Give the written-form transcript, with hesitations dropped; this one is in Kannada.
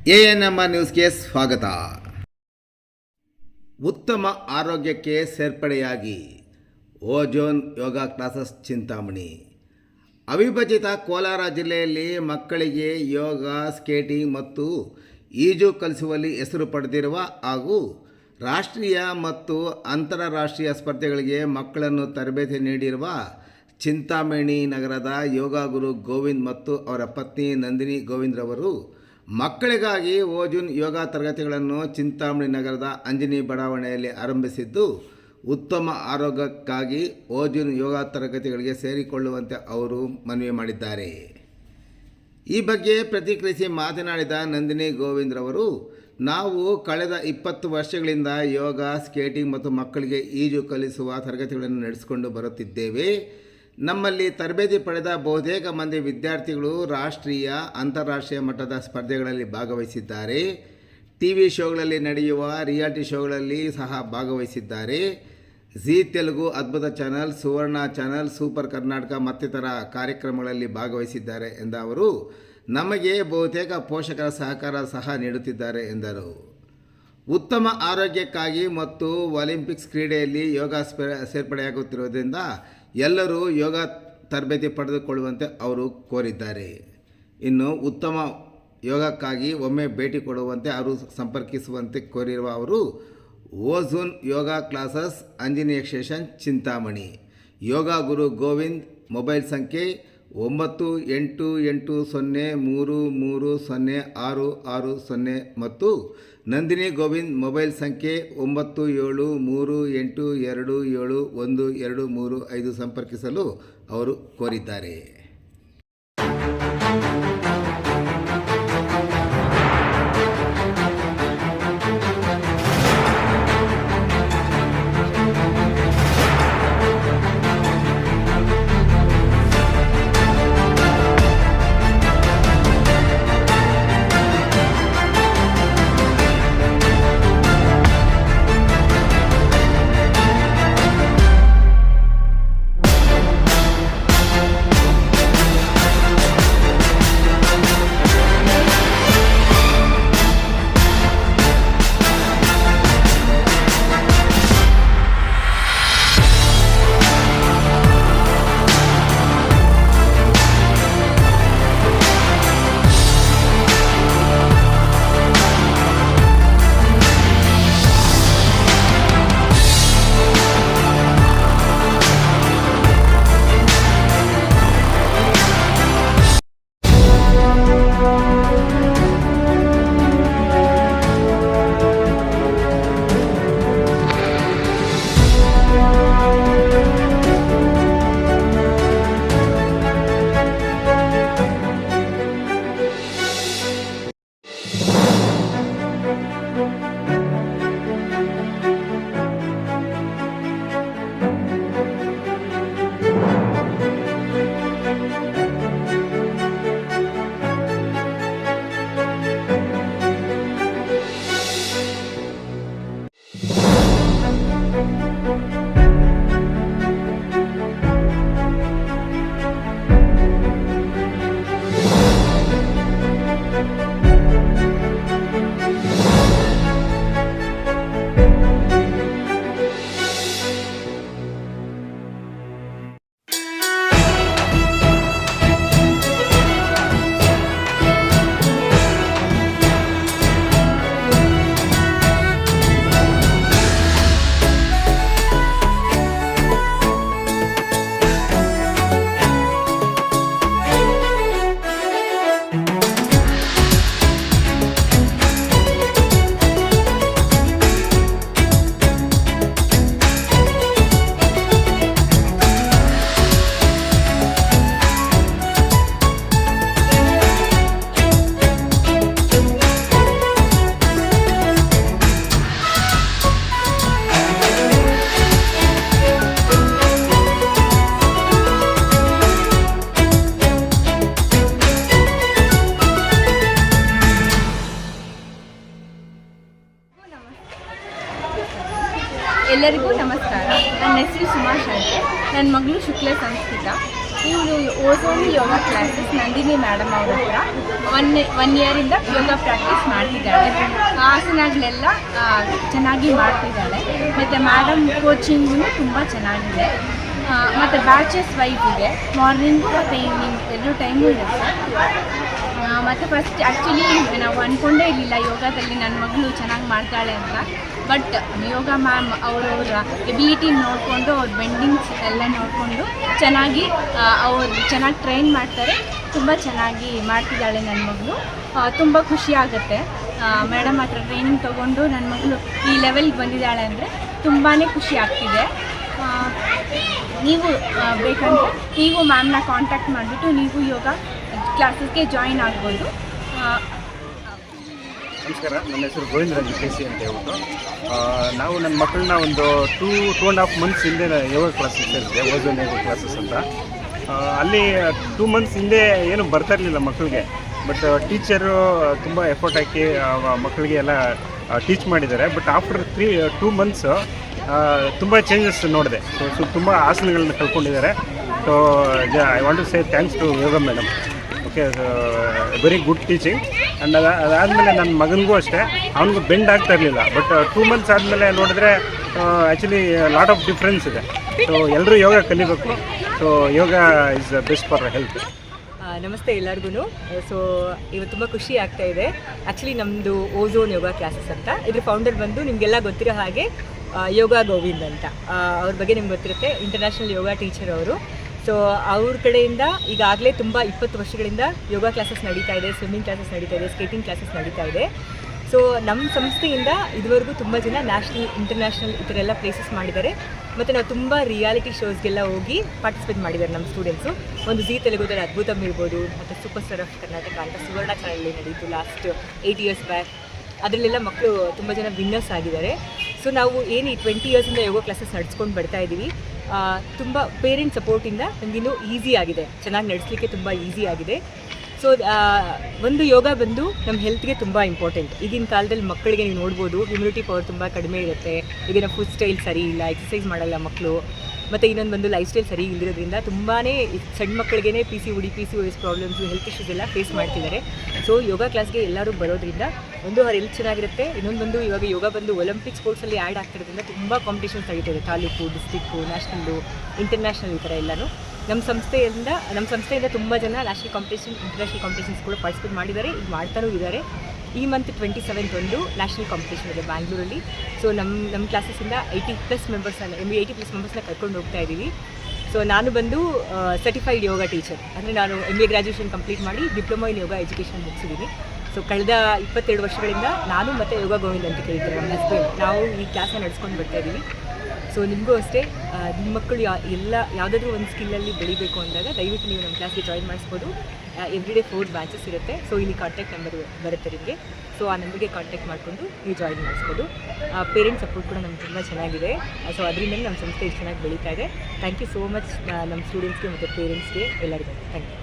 ANM ನ್ಯೂಸ್ಗೆ ಸ್ವಾಗತ. ಉತ್ತಮ ಆರೋಗ್ಯಕ್ಕೆ ಸೇರ್ಪಡೆಯಾಗಿ ಓಜೋನ್ ಯೋಗ ಕ್ಲಾಸಸ್ ಚಿಂತಾಮಣಿ. ಅವಿಭಜಿತ ಕೋಲಾರ ಜಿಲ್ಲೆಯಲ್ಲಿ ಮಕ್ಕಳಿಗೆ ಯೋಗ, ಸ್ಕೇಟಿಂಗ್ ಮತ್ತು ಈಜು ಕಲಿಸುವಲ್ಲಿ ಹೆಸರು ಪಡೆದಿರುವ ಹಾಗೂ ರಾಷ್ಟ್ರೀಯ ಮತ್ತು ಅಂತಾರಾಷ್ಟ್ರೀಯ ಸ್ಪರ್ಧೆಗಳಿಗೆ ಮಕ್ಕಳನ್ನು ತರಬೇತಿ ನೀಡಿರುವ ಚಿಂತಾಮಣಿ ನಗರದ ಯೋಗ ಗುರು ಗೋವಿಂದ್ ಮತ್ತು ಅವರ ಪತ್ನಿ ನಂದಿನಿ ಗೋವಿಂದ್ರವರು ಮಕ್ಕಳಿಗಾಗಿ ಓಜೋನ್ ಯೋಗ ತರಗತಿಗಳನ್ನು ಚಿಂತಾಮಣಿ ನಗರದ ಅಂಜನಿ ಬಡಾವಣೆಯಲ್ಲಿ ಆರಂಭಿಸಿದ್ದು, ಉತ್ತಮ ಆರೋಗ್ಯಕ್ಕಾಗಿ ಓಜೋನ್ ಯೋಗ ತರಗತಿಗಳಿಗೆ ಸೇರಿಕೊಳ್ಳುವಂತೆ ಅವರು ಮನವಿ ಮಾಡಿದ್ದಾರೆ. ಈ ಬಗ್ಗೆ ಪ್ರತಿಕ್ರಿಯಿಸಿ ಮಾತನಾಡಿದ ನಂದಿನಿ ಗೋವಿಂದ್ರವರು, ನಾವು ಕಳೆದ 20 ವರ್ಷಗಳಿಂದ ಯೋಗ, ಸ್ಕೇಟಿಂಗ್ ಮತ್ತು ಮಕ್ಕಳಿಗೆ ಈಜು ಕಲಿಸುವ ತರಗತಿಗಳನ್ನು ನಡೆಸಿಕೊಂಡು ಬರುತ್ತಿದ್ದೇವೆ. ನಮ್ಮಲ್ಲಿ ತರಬೇತಿ ಪಡೆದ ಬಹುತೇಕ ಮಂದಿ ವಿದ್ಯಾರ್ಥಿಗಳು ರಾಷ್ಟ್ರೀಯ, ಅಂತಾರಾಷ್ಟ್ರೀಯ ಮಟ್ಟದ ಸ್ಪರ್ಧೆಗಳಲ್ಲಿ ಭಾಗವಹಿಸಿದ್ದಾರೆ. TV ಶೋಗಳಲ್ಲಿ ನಡೆಯುವ ರಿಯಾಲಿಟಿ ಶೋಗಳಲ್ಲಿ ಸಹ ಭಾಗವಹಿಸಿದ್ದಾರೆ. ಜೀ ತೆಲುಗು ಅದ್ಭುತ ಚಾನಲ್, ಸುವರ್ಣ ಚಾನಲ್, ಸೂಪರ್ ಕರ್ನಾಟಕ ಮತ್ತಿತರ ಕಾರ್ಯಕ್ರಮಗಳಲ್ಲಿ ಭಾಗವಹಿಸಿದ್ದಾರೆ ಎಂದ ಅವರು, ನಮಗೆ ಬಹುತೇಕ ಪೋಷಕರ ಸಹಕಾರ ಸಹ ನೀಡುತ್ತಿದ್ದಾರೆ ಎಂದರು. ಉತ್ತಮ ಆರೋಗ್ಯಕ್ಕಾಗಿ ಮತ್ತು ಒಲಿಂಪಿಕ್ಸ್ ಕ್ರೀಡೆಯಲ್ಲಿ ಯೋಗ ಸೇರ್ಪಡೆಯಾಗುತ್ತಿರುವುದರಿಂದ ಎಲ್ಲರೂ ಯೋಗ ತರಬೇತಿ ಪಡೆದುಕೊಳ್ಳುವಂತೆ ಅವರು ಕೋರಿದ್ದಾರೆ. ಇನ್ನು ಉತ್ತಮ ಯೋಗಕ್ಕಾಗಿ ಒಮ್ಮೆ ಭೇಟಿ ಕೊಡುವಂತೆ ಅವರು ಸಂಪರ್ಕಿಸುವಂತೆ ಕೋರಿರುವ ಅವರು, ಓಜೋನ್ ಯೋಗ ಕ್ಲಾಸಸ್, ಅಂಜನಿ ಎಕ್ಸ್ಟೇಷನ್, ಚಿಂತಾಮಣಿ. ಯೋಗ ಗುರು ಗೋವಿಂದ್ ಮೊಬೈಲ್ ಸಂಖ್ಯೆ 9880330660 ಮತ್ತು ನಂದಿನಿ ಗೋವಿಂದ್ ಮೊಬೈಲ್ ಸಂಖ್ಯೆ 9738277135 ಸಂಪರ್ಕಿಸಲು ಅವರು ಕೋರಿದ್ದಾರೆ. ಎಲ್ಲರಿಗೂ ನಮಸ್ಕಾರ. ನನ್ನ ಹೆಸರು ಸುಮಾಶ್ ಅಂತ. ನನ್ನ ಮಗಳು ಶುಕ್ಲ ಸಂಸ್ಕೃತ. ನೀವು ozone yoga classes Nandini madam ಅವ್ರ ಹತ್ರ ಒನ್ ಇಯರಿಂದ ಯೋಗ ಪ್ರಾಕ್ಟೀಸ್ ಮಾಡ್ತಿದ್ದಾಳೆ. ಆಸನಗಳೆಲ್ಲ ಚೆನ್ನಾಗಿ ಮಾಡ್ತಿದ್ದಾಳೆ. ಮತ್ತು ಮೇಡಮ್ ಕೋಚಿಂಗೂ ತುಂಬ ಚೆನ್ನಾಗಿದೆ. ಮತ್ತು ಬ್ಯಾಚಸ್ ವೈಸ್ ಇದೆ, ಮಾರ್ನಿಂಗು ಮತ್ತು ಈವ್ನಿಂಗ್ 2 ಟೈಮು ಇರುತ್ತೆ. ಮತ್ತು ಫಸ್ಟ್ ಆ್ಯಕ್ಚುಲಿ ನಾವು ಅಂದ್ಕೊಂಡೇ ಇರಲಿಲ್ಲ ಯೋಗದಲ್ಲಿ ನನ್ನ ಮಗಳು ಚೆನ್ನಾಗಿ ಮಾಡ್ತಾಳೆ ಅಂತ. ಬಟ್ ಯೋಗ ಮ್ಯಾಮ್ ಅವರವರ ಎಬಿಲಿಟಿ ನೋಡಿಕೊಂಡು ಅವ್ರ ಬೆಂಡಿಂಗ್ಸ್ ಎಲ್ಲ ನೋಡಿಕೊಂಡು ಚೆನ್ನಾಗಿ ಚೆನ್ನಾಗಿ ಟ್ರೈನ್ ಮಾಡ್ತಾರೆ. ತುಂಬ ಚೆನ್ನಾಗಿ ಮಾಡ್ತಿದ್ದಾಳೆ ನನ್ನ ಮಗಳು. ತುಂಬ ಖುಷಿ ಆಗುತ್ತೆ ಮೇಡಮ್ ಹತ್ರ ಟ್ರೈನಿಂಗ್ ತೊಗೊಂಡು ನನ್ನ ಮಗಳು ಈ ಲೆವೆಲ್ಗೆ ಬಂದಿದ್ದಾಳೆ ಅಂದರೆ ತುಂಬಾ ಖುಷಿ ಆಗ್ತಿದೆ. ನೀವು ಬೇಕಂದರೆ ನೀವು ಮ್ಯಾಮ್ನ ಕಾಂಟ್ಯಾಕ್ಟ್ ಮಾಡಿಬಿಟ್ಟು ನೀವು ಯೋಗ ಕ್ಲಾಸಸ್ಗೆ ಜಾಯಿನ್ ಆಗ್ಬೋದು. ನಮಸ್ಕಾರ, ನನ್ನ ಹೆಸರು ಗೋವಿಂದರಾಜ್ KC ಅಂತ ಹೇಳ್ಬಿಟ್ಟು. ನಾವು ನನ್ನ ಮಕ್ಕಳನ್ನ ಒಂದು 2.5 ಮಂತ್ಸ್ ಹಿಂದೆ ಯೋಗ ಕ್ಲಾಸಸ್ ಸೇರಿದೆ, ಓಝೋನ್ ಯೋಗ ಕ್ಲಾಸಸ್ ಅಂತ. ಅಲ್ಲಿ 2 ಮಂತ್ಸ್ ಹಿಂದೆ ಏನು ಬರ್ತಾ ಇರಲಿಲ್ಲ ಮಕ್ಕಳಿಗೆ. ಬಟ್ ಟೀಚರು ತುಂಬ ಎಫರ್ಟ್ ಹಾಕಿ ಮಕ್ಕಳಿಗೆ ಎಲ್ಲ ಟೀಚ್ ಮಾಡಿದ್ದಾರೆ. ಬಟ್ ಆಫ್ಟರ್ 2 ಮಂತ್ಸ್ ತುಂಬ ಚೇಂಜಸ್ ನೋಡಿದೆ. ಸೊ ತುಂಬ ಆಸನಗಳನ್ನ ಕಲ್ತ್ಕೊಂಡಿದ್ದಾರೆ. So I want to say thanks to yoga madam. Okay, very good teaching. And ಅದಾದಮೇಲೆ ನನ್ನ ಮಗನಿಗೂ ಅಷ್ಟೇ, ಅವನಿಗೂ ಬೆಂಡ್ ಆಗ್ತಾ ಇರಲಿಲ್ಲ. ಬಟ್ 2 ಮಂತ್ಸ್ ಆದಮೇಲೆ ನೋಡಿದ್ರೆ ಆ್ಯಕ್ಚುಲಿ ಲಾಟ್ ಆಫ್ ಡಿಫ್ರೆನ್ಸ್ ಇದೆ. ಸೊ ಎಲ್ಲರೂ ಯೋಗ ಕಲಿಬೇಕು. So yoga is best for health. ನಮಸ್ತೆ ಎಲ್ಲರಿಗೂ. ಸೊ ಇವತ್ತು ತುಂಬ ಖುಷಿ ಆಗ್ತಾ ಇದೆ. ಆ್ಯಕ್ಚುಲಿ ನಮ್ಮದು ಓಝೋನ್ ಯೋಗ ಕ್ಲಾಸಸ್ ಅಂತ. ಇದ್ರ ಫೌಂಡರ್ ಬಂದು ನಿಮಗೆಲ್ಲ ಗೊತ್ತಿರೋ ಹಾಗೆ ಯೋಗ ಗೋವಿಂದ್ ಅಂತ. ಅವ್ರ ಬಗ್ಗೆ ನಿಮ್ಗೆ ಗೊತ್ತಿರುತ್ತೆ, ಇಂಟರ್ನ್ಯಾಷನಲ್ ಯೋಗ ಟೀಚರ್ ಅವರು. ಸೊ ಅವ್ರ ಕಡೆಯಿಂದ ಈಗಾಗಲೇ ತುಂಬ 20 ವರ್ಷಗಳಿಂದ ಯೋಗ ಕ್ಲಾಸಸ್ ನಡೀತಾ ಇದೆ, ಸ್ವಿಮ್ಮಿಂಗ್ ಕ್ಲಾಸಸ್ ನಡೀತಾ ಇದೆ, ಸ್ಕೇಟಿಂಗ್ ಕ್ಲಾಸಸ್ ನಡೀತಾ ಇದೆ. ಸೊ ನಮ್ಮ ಸಂಸ್ಥೆಯಿಂದ ಇದುವರೆಗೂ ತುಂಬ ಜನ ನ್ಯಾಷನಲ್, ಇಂಟರ್ನ್ಯಾಷನಲ್ ಈ ಥರ ಎಲ್ಲ ಪ್ಲೇಸಸ್ ಮಾಡಿದ್ದಾರೆ. ಮತ್ತು ನಾವು ತುಂಬ ರಿಯಾಲಿಟಿ ಶೋಸ್ಗೆಲ್ಲ ಹೋಗಿ ಪಾರ್ಟಿಸಿಪೇಟ್ ಮಾಡಿದ್ದಾರೆ ನಮ್ಮ ಸ್ಟೂಡೆಂಟ್ಸು. ಒಂದು ಜೀ ತೆಲುಗುದಲ್ಲಿ ಅದ್ಭುತಮ್ ಇರ್ಬೋದು, ಮತ್ತು ಸೂಪರ್ ಸ್ಟಾರ್ ಆಫ್ ಕರ್ನಾಟಕ ಅಂತ ಸುವರ್ಣ ಚಾನಲಲ್ಲಿ ನಡೀತು ಲಾಸ್ಟ್ 8 years ಬ್ಯಾಕ್. ಅದರಲ್ಲೆಲ್ಲ ಮಕ್ಕಳು ತುಂಬ ಜನ ವಿನ್ನರ್ಸ್ ಆಗಿದ್ದಾರೆ. ಸೊ ನಾವು ಏನು ಈ 20 yearsಯಿಂದ ಯೋಗ ಕ್ಲಾಸಸ್ ನಡೆಸ್ಕೊಂಡು ಬರ್ತಾ ಇದ್ದೀವಿ. ತುಂಬ ಪೇರೆಂಟ್ ಸಪೋರ್ಟಿಂದ ನಮಗಿನ್ನೂ ಈಸಿ ಆಗಿದೆ, ಚೆನ್ನಾಗಿ ನಡೆಸಲಿಕ್ಕೆ ತುಂಬ ಈಸಿ ಆಗಿದೆ. ಸೊ ಒಂದು ಯೋಗ ಬಂದು ನಮ್ಮ ಹೆಲ್ತ್ಗೆ ತುಂಬ ಇಂಪಾರ್ಟೆಂಟ್. ಈಗಿನ ಕಾಲದಲ್ಲಿ ಮಕ್ಕಳಿಗೆ ನೀವು ನೋಡ್ಬೋದು, ಇಮ್ಯುನಿಟಿ ಪವರ್ ತುಂಬ ಕಡಿಮೆ ಇರುತ್ತೆ. ಈಗಿನ ಫುಡ್ ಸ್ಟೈಲ್ ಸರಿ ಇಲ್ಲ, ಎಕ್ಸಸೈಸ್ ಮಾಡಲ್ಲ ಮಕ್ಕಳು. ಮತ್ತು ಇನ್ನೊಂದು ಬಂದು ಲೈಫ್ ಸ್ಟೈಲ್ ಸರಿ ಇಲ್ಲದಿರೋದ್ರಿಂದ ತುಂಬಾ ಸಣ್ಣ ಮಕ್ಕಳಿಗೆ PCOS ಪ್ರಾಬ್ಲಮ್ಸು, ಹೆಲ್ತ್ ಇಶ್ಯೂಸ್ ಎಲ್ಲ ಫೇಸ್ ಮಾಡ್ತಿದ್ದಾರೆ. ಸೊ ಯೋಗ ಕ್ಲಾಸ್ಗೆ ಎಲ್ಲರೂ ಬರೋದ್ರಿಂದ ಒಂದು ಅವ್ರ ಹೆಲ್ತ್ ಚೆನ್ನಾಗಿರುತ್ತೆ. ಇನ್ನೊಂದು ಬಂದು ಇವಾಗ ಯೋಗ ಬಂದು ಒಲಿಂಪಿಕ್ ಸ್ಪೋರ್ಟ್ಸಲ್ಲಿ ಆ್ಯಡ್ ಆಗ್ತಿರೋದ್ರಿಂದ ತುಂಬ ಕಾಂಪಿಟೇಷನ್ಸ್ ನಡೀತಿದೆ, ತಾಲೂಕು, ಡಿಸ್ಟಿಕ್ಕು, ನ್ಯಾಷನಲ್ಲು, ಇಂಟರ್ನ್ಯಾಷನಲ್ ಈ ಥರ ಎಲ್ಲನೂ. ನಮ್ಮ ಸಂಸ್ಥೆಯಿಂದ ತುಂಬ ಜನ ನ್ಯಾಷನಲ್ ಕಾಂಪಿಟೇಷನ್, ಇಂಟರ್ನ್ಯಾಷನಲ್ ಕಾಂಪಿಟೇಷನ್ಸ್ ಕೂಡ ಪಾರ್ಟಿಸಿಪೇಟ್ ಮಾಡಿದ್ದಾರೆ, ಈಗ ಮಾಡ್ತಾನೂ ಇದ್ದಾರೆ. ಈ ಮಂತ್ 27th ಒಂದು ನ್ಯಾಷನಲ್ ಕಾಂಪಿಟೇಷನ್ ಇದೆ ಬ್ಯಾಂಗ್ಳೂರಲ್ಲಿ. ಸೊ ನಮ್ಮ ಕ್ಲಾಸಸ್ಸಿಂದ 80+ ಮೆಂಬರ್ಸ್ನ ಕರ್ಕೊಂಡು ಹೋಗ್ತಾ ಇದ್ದೀವಿ. ಸೊ ನಾನು ಬಂದು ಸರ್ಟಿಫೈಡ್ ಯೋಗ ಟೀಚರ್, ಅಂದರೆ ನಾನು MBA ಗ್ರ್ಯಾಜುಯೇಷನ್ ಕಂಪ್ಲೀಟ್ ಮಾಡಿ ಡಿಪ್ಲೊಮಾ ಇನ್ ಯೋಗ ಎಜುಕೇಷನ್ ಮುಗಿಸಿದ್ದೀನಿ. ಸೊ ಕಳೆದ 22 ವರ್ಷಗಳಿಂದ ನಾನು ಮತ್ತು ಯೋಗ ಗೋವಿಂದ್ ಅಂತ ಕೇಳ್ತಾರೆ ನಮ್ಮ ಹಸ್ಬೆಂಡ್, ನಾವು ಈ ಕ್ಲಾಸ್ನ ನಡೆಸ್ಕೊಂಡು ಬರ್ತಾ ಇದ್ದೀವಿ. ಸೊ ನಿಮಗೂ ಅಷ್ಟೇ, ನಿಮ್ಮ ಮಕ್ಕಳು ಯಾವುದಾದ್ರೂ ಒಂದು ಸ್ಕಿಲ್ಲಲ್ಲಿ ಬೆಳಿಬೇಕು ಅಂದಾಗ ದಯವಿಟ್ಟು ನೀವು ನಮ್ಮ ಕ್ಲಾಸ್ಗೆ ಜಾಯಿನ್ ಮಾಡಿಸ್ಬೋದು. ಎವ್ರಿಡೇ 4 ಬ್ಯಾಚಸ್ ಇರುತ್ತೆ. ಸೊ ಇಲ್ಲಿ ಕಾಂಟ್ಯಾಕ್ಟ್ ನಂಬರ್ ಬರುತ್ತೆ ನಿಮಗೆ. ಸೊ ಆ ನಂಬರ್ಗೆ ಕಾಂಟ್ಯಾಕ್ಟ್ ಮಾಡಿಕೊಂಡು ನೀವು ಜಾಯಿನ್ ಮಾಡಿಸ್ಬೋದು. ಪೇರೆಂಟ್ ಸಪೋರ್ಟ್ ಕೂಡ ನಮ್ಗೆ ತುಂಬ ಚೆನ್ನಾಗಿದೆ. ಸೊ ಅದರಿಂದ ನಮ್ಮ ಸಂಸ್ಥೆ ಇಷ್ಟು ಚೆನ್ನಾಗಿ ಬೆಳೀತಾ ಇದೆ. ಥ್ಯಾಂಕ್ ಯು ಸೋ ಮಚ್ ನಮ್ಮ ಸ್ಟೂಡೆಂಟ್ಸ್ಗೆ ಮತ್ತು ಪೇರೆಂಟ್ಸ್ಗೆ ಎಲ್ಲರಿಗೂ ಥ್ಯಾಂಕ್ ಯು.